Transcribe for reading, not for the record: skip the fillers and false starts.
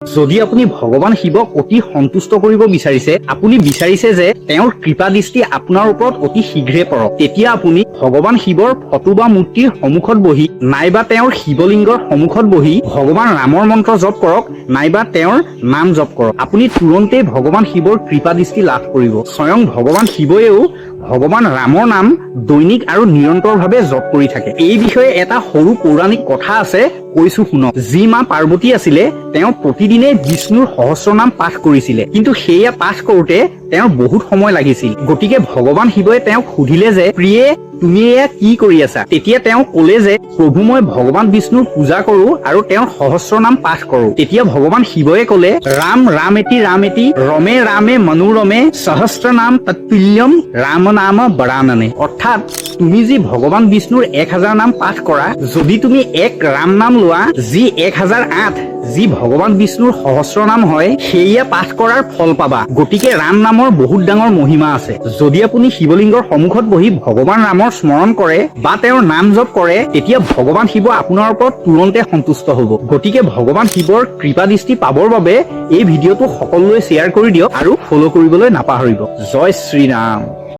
যদি আপুনি ভগৱান শিৱক অতি সন্তুষ্ট কৰিব বিচাৰিছে, আপুনি বিচাৰিছে যে তেওঁৰ কৃপা দৃষ্টি আপোনাৰ ওপৰত অতি শীঘ্ৰে পৰক, তেতিয়া আপুনি ভগৱান শিৱৰ ফটো বা মূৰ্তিৰ সন্মুখত বহি নাইবা তেওঁৰ শিৱলিংগৰ সন্মুখত বহি ভগৱান ৰামৰ মন্ত্ৰ জপ কৰক নাইবা তেওঁৰ নাম জপ কৰক। আপুনি তুৰন্তেই ভগৱান শিৱৰ কৃপা দৃষ্টি লাভ কৰিব। স্বয়ং ভগৱান শিৱয়েও ভগৱান ৰামৰ নাম দৈনিক আৰু নিৰন্তৰভাৱে জপ কৰি থাকে। এই বিষয়ে এটা সৰু পৌৰাণিক কথা আছে, কৈছো শুনক। যি মা পাৰ্বতী আছিলে তেওঁ প্ৰতিদিনে বিষ্ণুৰ সহস্ৰনাম পাঠ কৰিছিলে, কিন্তু সেয়া পাঠ কৰোতে তেওঁৰ বহুত সময় লাগিছিল। গতিকে ভগৱান শিৱই তেওঁক সুধিলে যে প্ৰিয়ে তুমি এয়া কি কৰি আছা? তেতিয়া তেওঁ ক'লে যে প্ৰভু মই ভগৱান বিষ্ণুৰ পূজা কৰো আৰু তেওঁৰ সহস্ৰনাম পাঠ কৰো। তেতিয়া ভগৱান শিৱয়ে ক'লে ৰাম ৰামেতি ৰামেতি ৰমে ৰামে মনোৰমে সহস্ৰ নাম তৎতুল্যম ৰাম নাম বৰাননে। অৰ্থাৎ তুমি যি ভগৱান বিষ্ণুৰ 1000 নাম পাঠ কৰা, যদি তুমি এক ৰাম নাম লোৱা যি 1008 যি ভগৱান বিষ্ণুৰ সহস্ৰ নাম হয়, সেয়া পাঠ কৰাৰ ফল পাবা। গতিকে ৰাম নামৰ বহুত ডাঙৰ মহিমা আছে। যদি আপুনি শিৱলিংগৰ সন্মুখত বহি ভগৱান ৰামৰ স্মৰণ কৰে বা তেওঁৰ নাম জপ কৰে, তেতিয়া ভগৱান শিৱ আপোনাৰ ওপৰত তুৰন্তে সন্তুষ্ট হ'ব। গতিকে ভগৱান শিৱৰ কৃপা দৃষ্টি পাবৰ বাবে এই ভিডিঅ'টো সকলোৱে শ্বেয়াৰ কৰি দিয়ক আৰু ফ'ল' কৰিবলৈ নাপাহৰিব। জয় শ্ৰীৰাম।